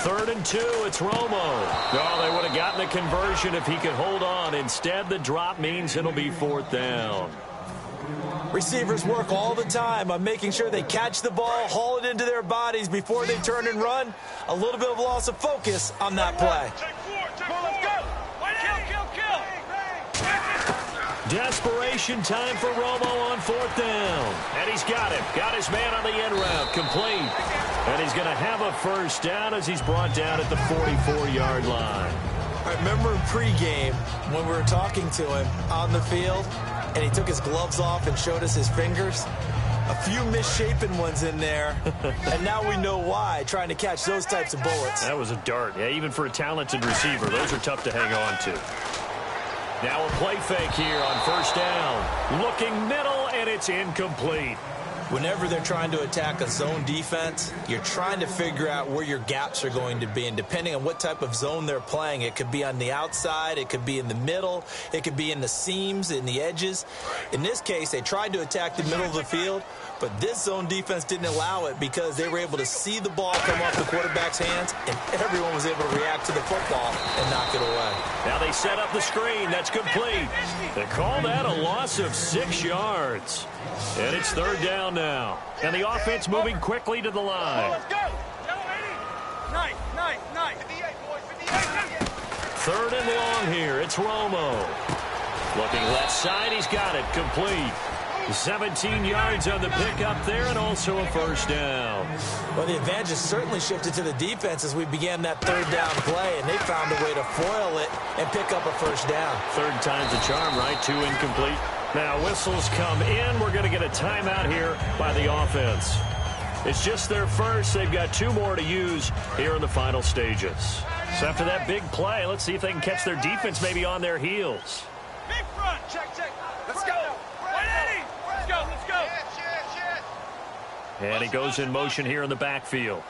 3rd and 2, it's Romo. Oh, they would have gotten the conversion if he could hold on. Instead, the drop means it'll be 4th down. Receivers work all the time on making sure they catch the ball, haul it into their bodies before they turn and run. A little bit of loss of focus on that play. Desperation time for Romo on 4th down. And he's got it. Got his man on the end route. Complete. And he's going to have a 1st down as he's brought down at the 44-yard line. I remember in pregame when we were talking to him on the field, and he took his gloves off and showed us his fingers. A few misshapen ones in there, and now we know why, trying to catch those types of bullets. That was a dart. Yeah, even for a talented receiver, those are tough to hang on to. Now a play fake here on 1st down. Looking middle, and it's incomplete. Whenever they're trying to attack a zone defense, you're trying to figure out where your gaps are going to be. And depending on what type of zone they're playing, it could be on the outside, it could be in the middle, it could be in the seams, in the edges. In this case, they tried to attack the middle of the field, but this zone defense didn't allow it because they were able to see the ball come off the quarterback's hands, and everyone was able to react to the football and knock it away. Now they set up the screen. That's complete. They call that a loss of 6 yards. And it's 3rd down now. And the offense moving quickly to the line. Let's go. 3rd and long here. It's Romo. Looking left side. He's got it. Complete. 17 yards on the pickup there and also a first down. Well, the advantage has certainly shifted to the defense as we began that third down play, and they found a way to foil it and pick up a first down. Third time's a charm, right? 2 incomplete. Now whistles come in. We're going to get a timeout here by the offense. It's just their first. They've got 2 more to use here in the final stages. So after that big play, let's see if they can catch their defense maybe on their heels. Big front. Check. Let's go. 180. Let's go. And he goes in motion here in the backfield.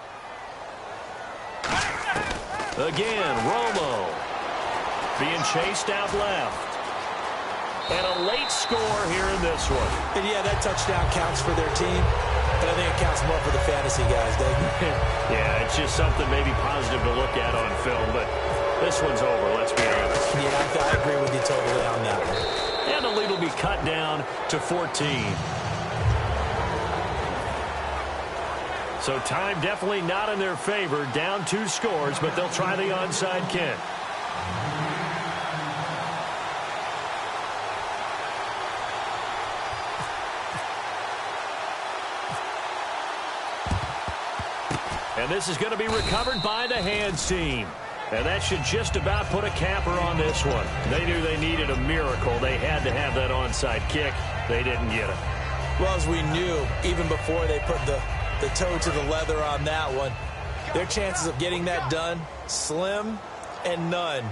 Again, Romo being chased out left. And a late score here in this one. And yeah, that touchdown counts for their team, but I think it counts more for the fantasy guys, doesn't it? Yeah, it's just something maybe positive to look at on film, but this one's over, let's be honest. Yeah, I agree with you totally on that one. And the lead will be cut down to 14. So time definitely not in their favor. Down 2 scores, but they'll try the onside kick. And this is going to be recovered by the hands team. And that should just about put a capper on this one. They knew they needed a miracle. They had to have that onside kick. They didn't get it. Well, as we knew, even before they put the toe to the leather on that one, their chances of getting that done, slim and none.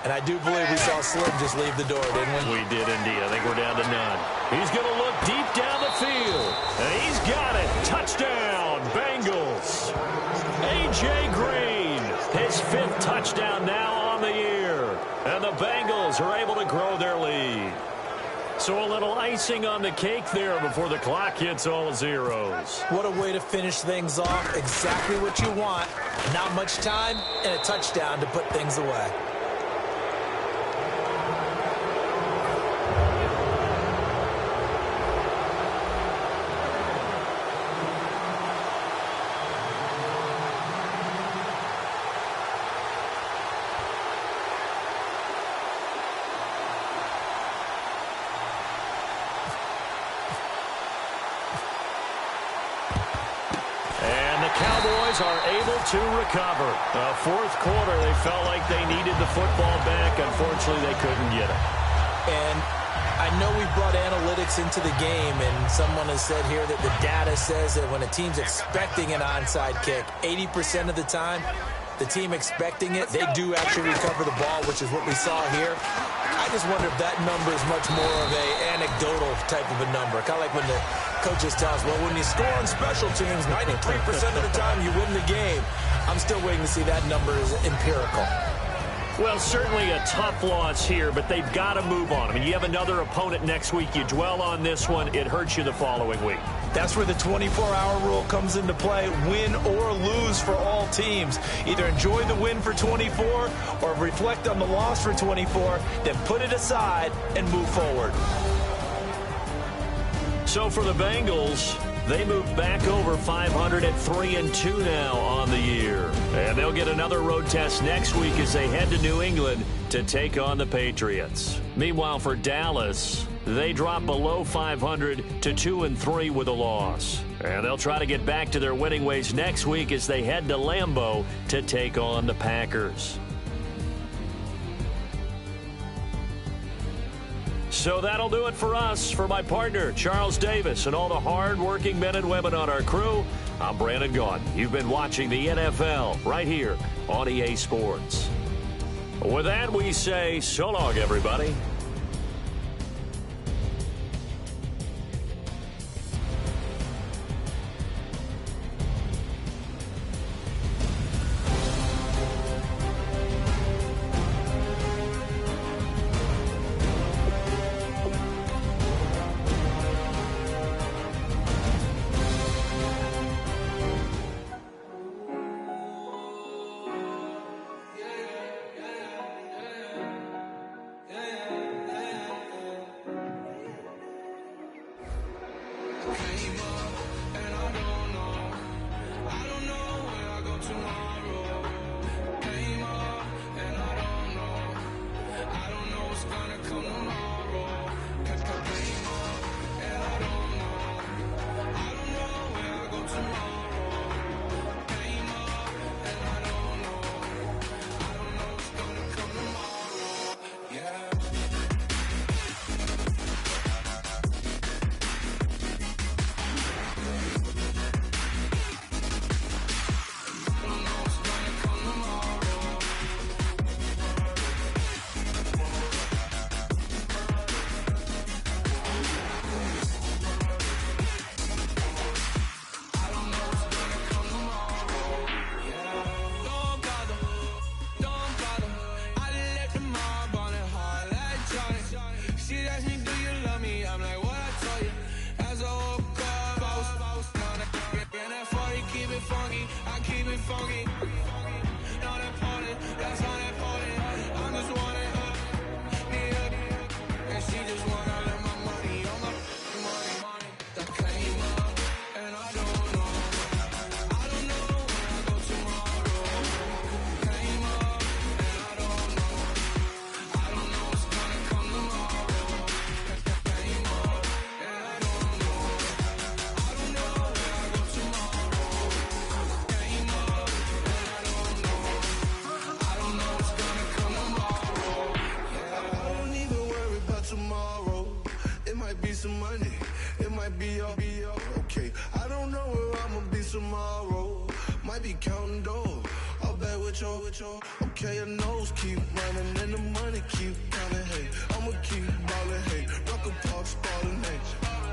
And I do believe we saw Slim just leave the door, didn't we? We did indeed. I think we're down to none. He's going to look deep down the field. And he's got it. Touchdown, Bengals. A.J. Green, his 5th touchdown now on the year. And the Bengals are able to grow their lead. So a little icing on the cake there before the clock hits all zeros. What a way to finish things off. Exactly what you want. Not much time and a touchdown to put things away. Cowboys are able to recover. Fourth quarter, they felt like they needed the football back. Unfortunately, they couldn't get it. And I know we brought analytics into the game, and someone has said here that the data says that when a team's expecting an onside kick, 80% of the time, the team expecting it, they do actually recover the ball, which is what we saw here. I just wonder if that number is much more of a anecdotal type of a number. Kind of like when the coaches tell us, well, when you score on special teams, 93% of the time you win the game. I'm still waiting to see that number is empirical. Well, certainly a tough loss here, but they've got to move on. I mean, you have another opponent next week. You dwell on this one, it hurts you the following week. That's where the 24-hour rule comes into play, win or lose for all teams. Either enjoy the win for 24 or reflect on the loss for 24, then put it aside and move forward. So for the Bengals, they move back over 500 at 3-2 now on the year. And they'll get another road test next week as they head to New England to take on the Patriots. Meanwhile, for Dallas, they drop below 500 to 2-3 with a loss. And they'll try to get back to their winning ways next week as they head to Lambeau to take on the Packers. So that'll do it for us. For my partner, Charles Davis, and all the hard-working men and women on our crew, I'm Brandon Gaudin. You've been watching the NFL right here on EA Sports. With that, we say so long, everybody. might be some money, it might be all okay. I don't know where I'ma be tomorrow. Might be counting dough, all back with your. Okay, your nose keep running and the money keep coming. Hey, I'ma keep ballin'. Hey, rock a park, ballin'. Hey,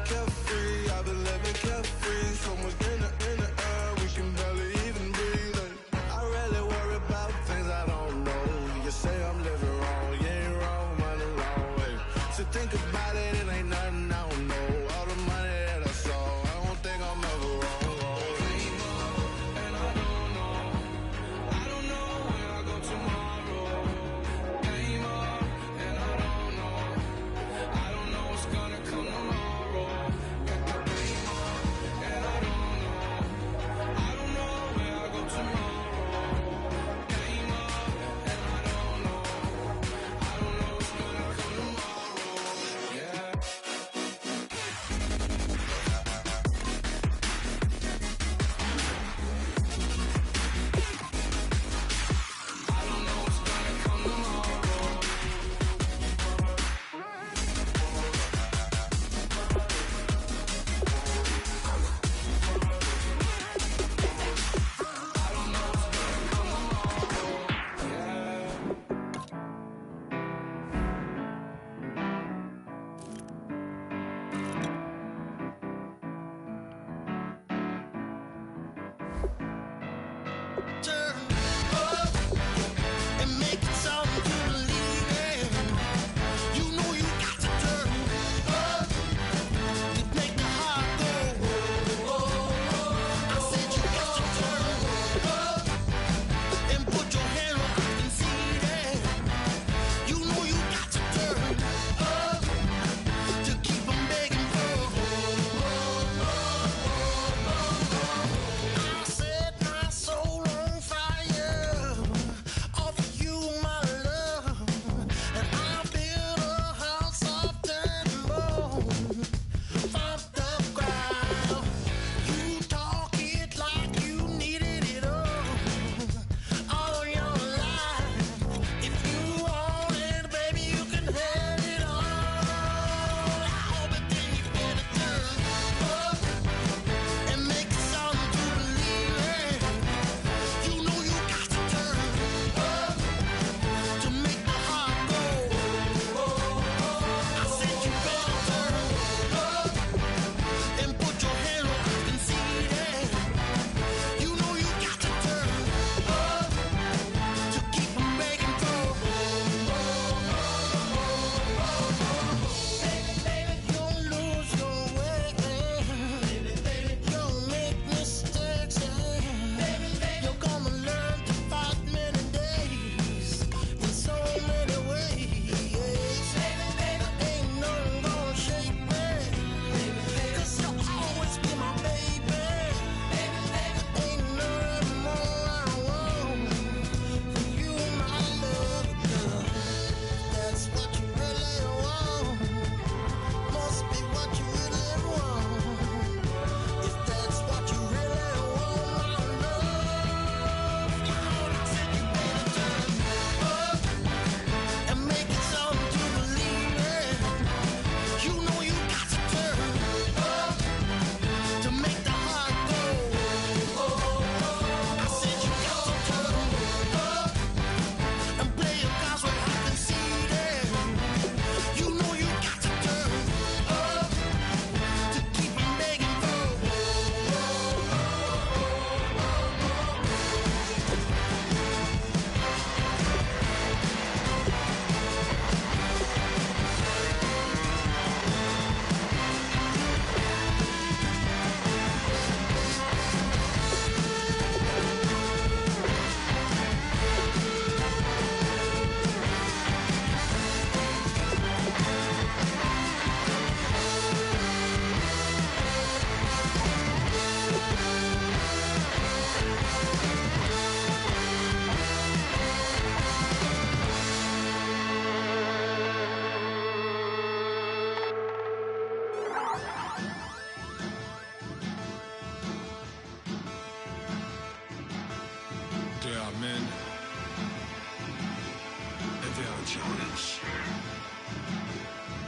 carefree, I've been living carefree. So much in the air, we can barely even breathe. Hey, I rarely worry about things I don't know. You say I'm living wrong, you ain't wrong, money wrong. Hey, so think about it, it ain't nothing I don't know. All the money that I saw, I don't think I'm ever wrong.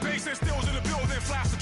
Bass and stills in the building, flash the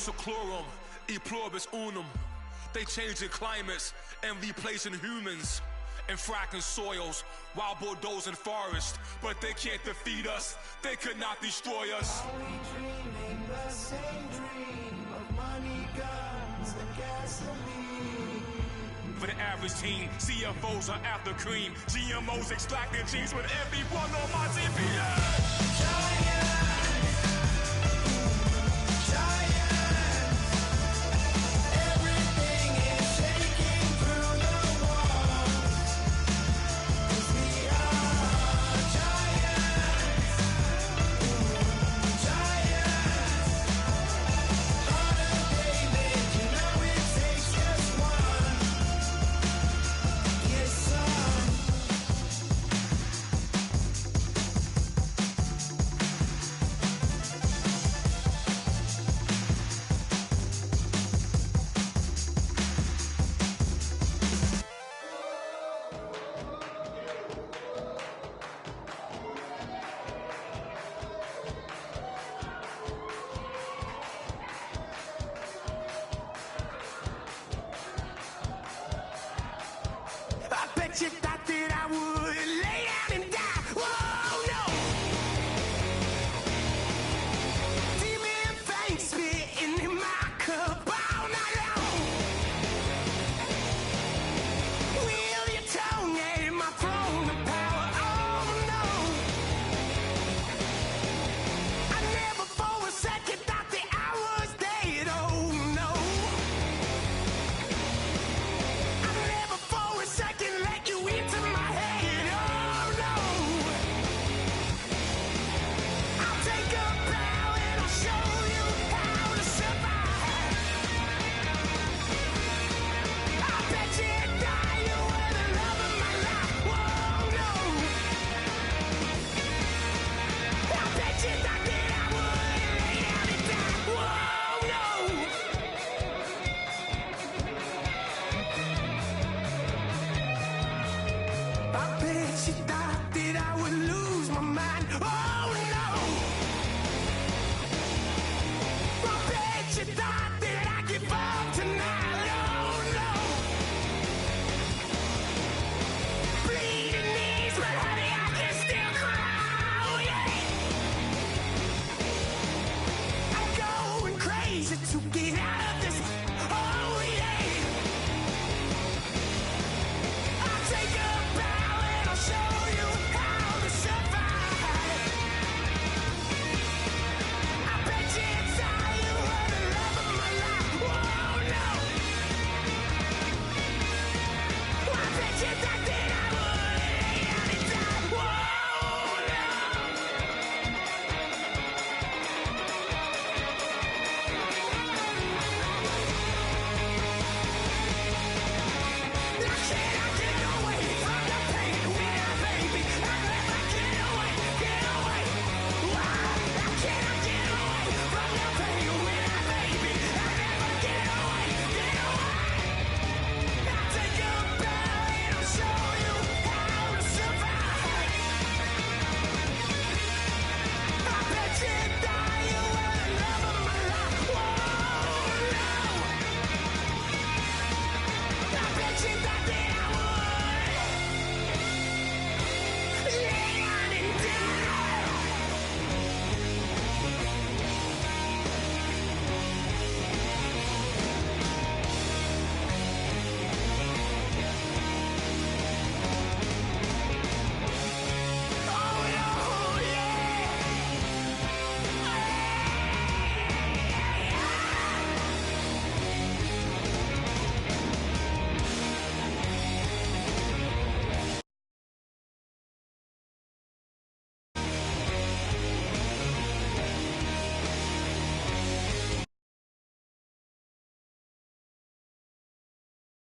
seclorum, e pluribus unum. They changing climates and replacing humans and fracking soils while bulldozing forests. But they can't defeat us. They could not destroy us. Are we dreaming the same dream of money, guns, and gasoline? For the average teen, CFOs are after cream. GMOs extracting genes with everyone on my TPS. I bet you